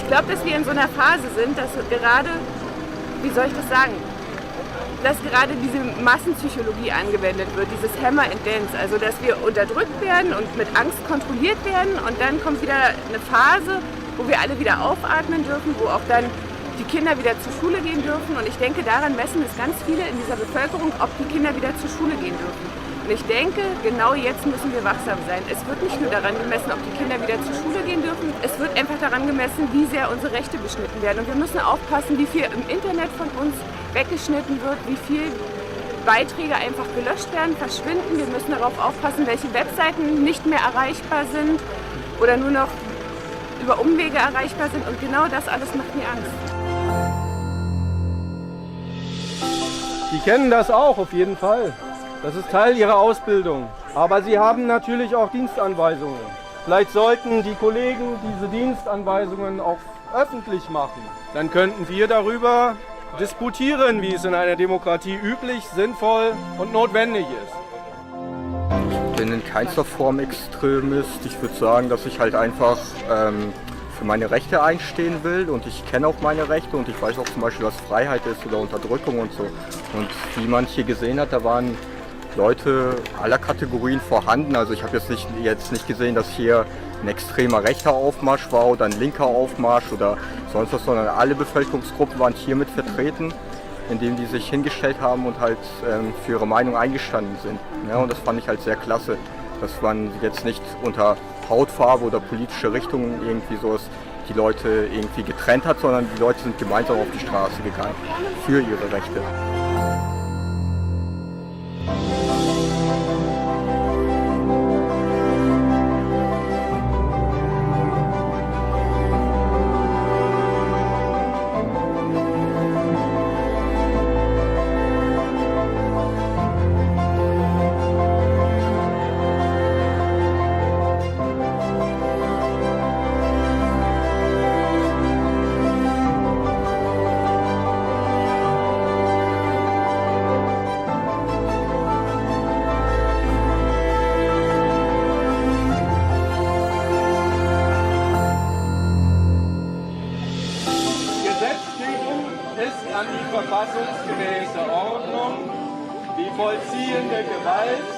Ich glaube, dass wir in so einer Phase sind, dass gerade, wie soll ich das sagen, dass gerade diese Massenpsychologie angewendet wird, dieses Hammer and Dance, also dass wir unterdrückt werden und mit Angst kontrolliert werden und dann kommt wieder eine Phase, wo wir alle wieder aufatmen dürfen, wo auch dann die Kinder wieder zur Schule gehen dürfen und ich denke, daran messen es ganz viele in dieser Bevölkerung, ob die Kinder wieder zur Schule gehen dürfen. Und ich denke, genau jetzt müssen wir wachsam sein. Es wird nicht nur daran gemessen, ob die Kinder wieder zur Schule gehen dürfen, es wird einfach daran gemessen, wie sehr unsere Rechte beschnitten werden. Und wir müssen aufpassen, wie viel im Internet von uns weggeschnitten wird, wie viel Beiträge einfach gelöscht werden, verschwinden. Wir müssen darauf aufpassen, welche Webseiten nicht mehr erreichbar sind oder nur noch über Umwege erreichbar sind. Und genau das alles macht mir Angst. Sie kennen das auch auf jeden Fall. Das ist Teil Ihrer Ausbildung. Aber Sie haben natürlich auch Dienstanweisungen. Vielleicht sollten die Kollegen diese Dienstanweisungen auch öffentlich machen. Dann könnten wir darüber disputieren, wie es in einer Demokratie üblich, sinnvoll und notwendig ist. Ich bin in keinster Form Extremist. Ich würde sagen, dass ich halt einfach für meine Rechte einstehen will und ich kenne auch meine Rechte und ich weiß auch zum Beispiel, was Freiheit ist oder Unterdrückung und so. Und wie man hier gesehen hat, da waren Leute aller Kategorien vorhanden. Also ich habe jetzt nicht gesehen, dass hier ein extremer rechter Aufmarsch war oder ein linker Aufmarsch oder sonst was, sondern alle Bevölkerungsgruppen waren hiermit vertreten, indem die sich hingestellt haben und halt für ihre Meinung eingestanden sind. Ja, und das fand ich halt sehr klasse, dass man jetzt nicht unter Hautfarbe oder politische Richtungen irgendwie so die Leute irgendwie getrennt hat, sondern die Leute sind gemeinsam auf die Straße gegangen für ihre Rechte. An die verfassungsgemäße Ordnung, die vollziehende Gewalt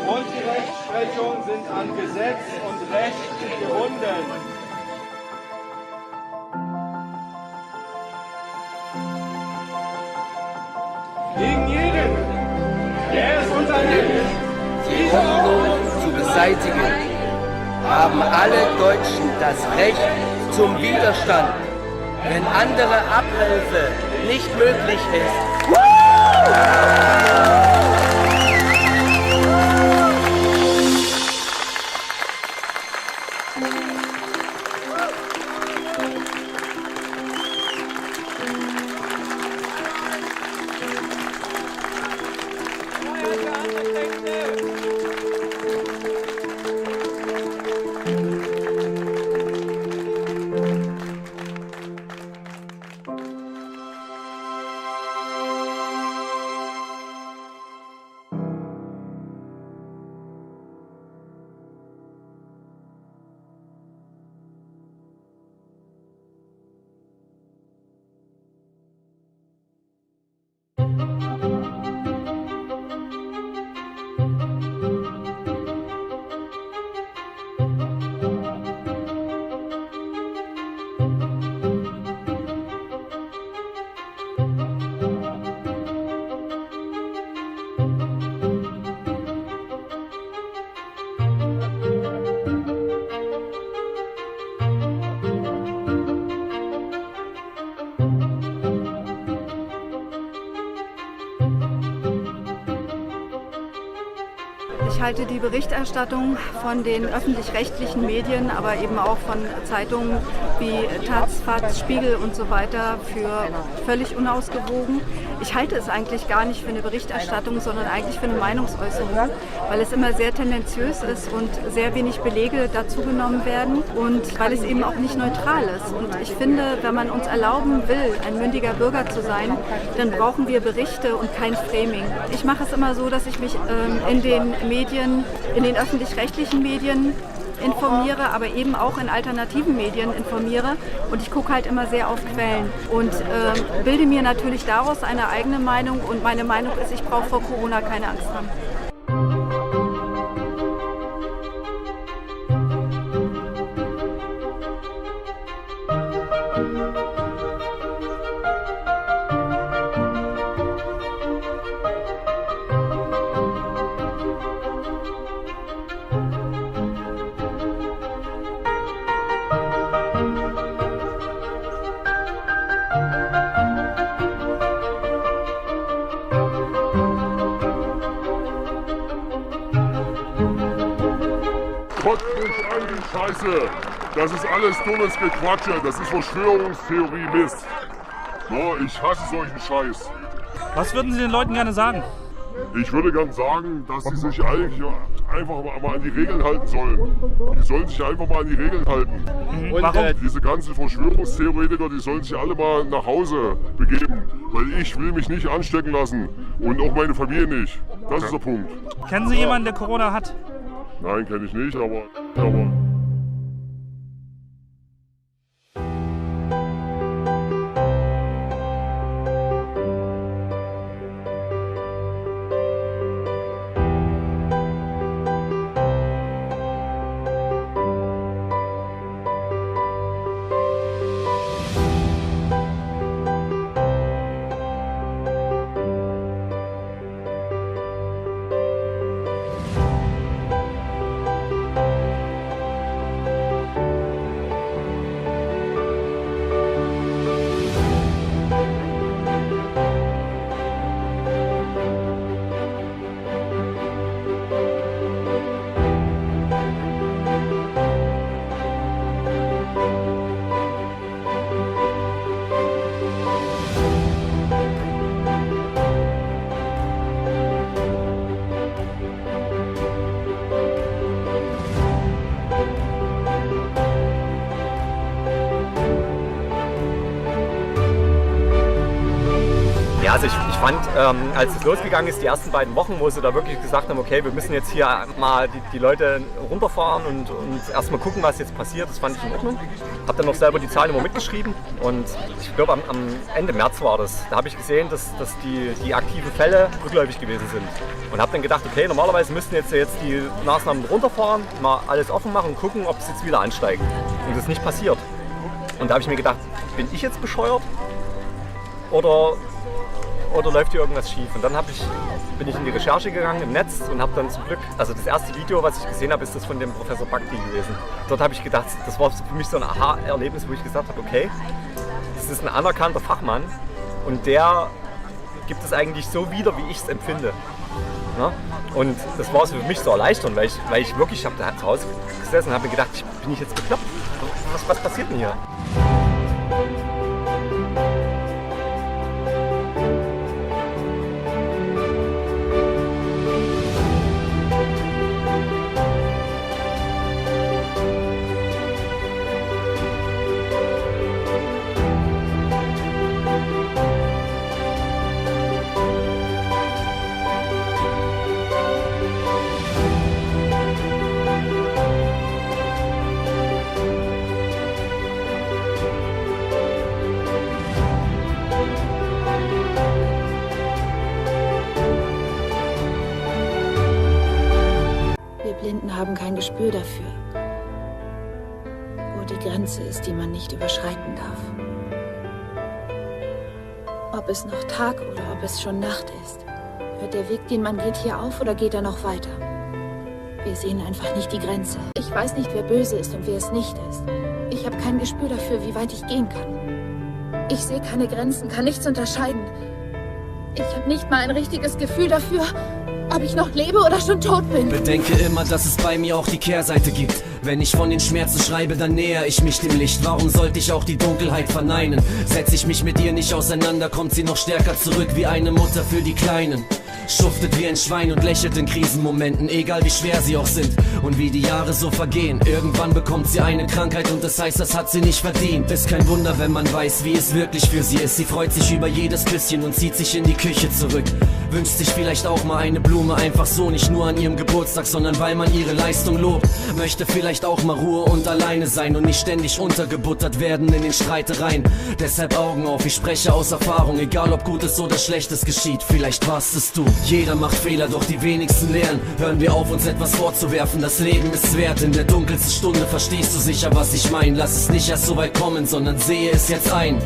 und die Rechtsprechung sind an Gesetz und Recht gebunden. Gegen jeden, der es unternimmt, die Ordnung zu beseitigen, haben alle Deutschen das Recht zum Widerstand, wenn andere Abhilfe nicht möglich ist. Ich halte die Berichterstattung von den öffentlich-rechtlichen Medien, aber eben auch von Zeitungen wie Taz, FAZ, Spiegel und so weiter für völlig unausgewogen. Ich halte es eigentlich gar nicht für eine Berichterstattung, sondern eigentlich für eine Meinungsäußerung, weil es immer sehr tendenziös ist und sehr wenig Belege dazu genommen werden und weil es eben auch nicht neutral ist. Und ich finde, wenn man uns erlauben will, ein mündiger Bürger zu sein, dann brauchen wir Berichte und kein Framing. Ich mache es immer so, dass ich mich in den Medien, in den öffentlich-rechtlichen Medien informiere, aber eben auch in alternativen Medien informiere. Und ich gucke halt immer sehr auf Quellen und bilde mir natürlich daraus eine eigene Meinung. Und meine Meinung ist, ich brauche vor Corona keine Angst haben. Gott mich an die Scheiße. Das ist alles dummes Gequatsche. Das ist Verschwörungstheorie Mist. No, ich hasse solchen Scheiß. Was würden Sie den Leuten gerne sagen? Ich würde gern sagen, dass sie sich eigentlich einfach mal an die Regeln halten sollen. Die sollen sich einfach mal an die Regeln halten. Und warum? Diese ganzen Verschwörungstheoretiker, die sollen sich alle mal nach Hause begeben. Weil ich will mich nicht anstecken lassen. Und auch meine Familie nicht. Das ist der Punkt. Kennen Sie jemanden, der Corona hat? Nein, kenne ich nicht, aber Ja, also ich fand, als es losgegangen ist, die ersten beiden Wochen, wo sie da wirklich gesagt haben, okay, wir müssen jetzt hier mal die Leute runterfahren und erstmal gucken, was jetzt passiert, das fand ich in Ordnung. Habe dann noch selber die Zahlen immer mitgeschrieben und ich glaube am Ende März war das. Da habe ich gesehen, dass die aktiven Fälle rückläufig gewesen sind. Und habe dann gedacht, okay, normalerweise müssten jetzt die Maßnahmen runterfahren, mal alles offen machen und gucken, ob es jetzt wieder ansteigt. Und das ist nicht passiert. Und da habe ich mir gedacht, bin ich jetzt bescheuert? Oder läuft hier irgendwas schief? Und dann bin ich in die Recherche gegangen im Netz und habe dann zum Glück, also das erste Video, was ich gesehen habe, ist das von dem Professor Bhakdi gewesen. Dort habe ich gedacht, das war für mich so ein Aha-Erlebnis, wo ich gesagt habe, okay, das ist ein anerkannter Fachmann und der gibt es eigentlich so wieder, wie ich es empfinde. Ja? Und das war für mich so erleichternd, weil ich wirklich, habe da zu Hause gesessen und habe mir gedacht, bin ich jetzt bekloppt? Was passiert denn hier? Blinden haben kein Gespür dafür, wo die Grenze ist, die man nicht überschreiten darf. Ob es noch Tag oder ob es schon Nacht ist, hört der Weg, den man geht, hier auf oder geht er noch weiter? Wir sehen einfach nicht die Grenze. Ich weiß nicht, wer böse ist und wer es nicht ist. Ich habe kein Gespür dafür, wie weit ich gehen kann. Ich sehe keine Grenzen, kann nichts unterscheiden. Ich habe nicht mal ein richtiges Gefühl dafür, ob ich noch lebe oder schon tot bin. Bedenke immer, dass es bei mir auch die Kehrseite gibt. Wenn ich von den Schmerzen schreibe, dann näher ich mich dem Licht. Warum sollte ich auch die Dunkelheit verneinen? Setz ich mich mit ihr nicht auseinander, kommt sie noch stärker zurück wie eine Mutter für die Kleinen. schuftet wie ein Schwein und lächelt in Krisenmomenten, egal wie schwer sie auch sind und wie die Jahre so vergehen. Irgendwann bekommt sie eine Krankheit und das heißt, das hat sie nicht verdient. Ist kein Wunder, wenn man weiß, wie es wirklich für sie ist. Sie freut sich über jedes Küsschen und zieht sich in die Küche zurück. Wünscht sich vielleicht auch mal eine Blume, einfach so, nicht nur an ihrem Geburtstag, sondern weil man ihre Leistung lobt. Möchte vielleicht auch mal Ruhe und alleine sein und nicht ständig untergebuttert werden in den Streitereien. Deshalb Augen auf, ich spreche aus Erfahrung, egal ob Gutes oder Schlechtes geschieht, vielleicht warst es du. Jeder macht Fehler, doch die wenigsten lernen. Hören wir auf, uns etwas vorzuwerfen, das Leben ist wert. In der dunkelsten Stunde verstehst du sicher, was ich mein. Lass es nicht erst so weit kommen, sondern sehe es jetzt ein.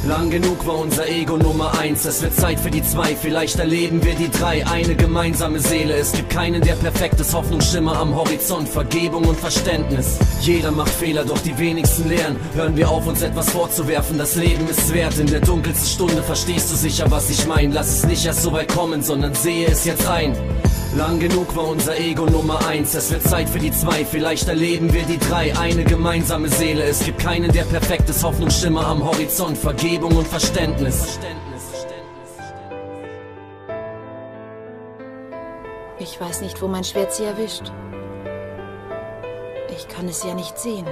Lang genug war unser Ego Nummer 1, es wird Zeit für die 2, vielleicht erleben wir die 3. Eine gemeinsame Seele, es gibt keinen, der perfekt ist. Hoffnungsschimmer am Horizont, Vergebung und Verständnis. Jeder macht Fehler, doch die wenigsten lernen. Hören wir auf, uns etwas vorzuwerfen, das Leben ist wert. In der dunkelsten Stunde verstehst du sicher, was ich mein. Lass es nicht erst so weit kommen, sondern sehe es jetzt ein. Lang genug war unser Ego Nummer 1, es wird Zeit für die 2, vielleicht erleben wir die 3. Eine gemeinsame Seele, es gibt keinen, der perfekt ist. Hoffnungsschimmer am Horizont, Vergebung und Verständnis. Ich weiß nicht, wo mein Schwert sie erwischt. Ich kann es ja nicht sehen.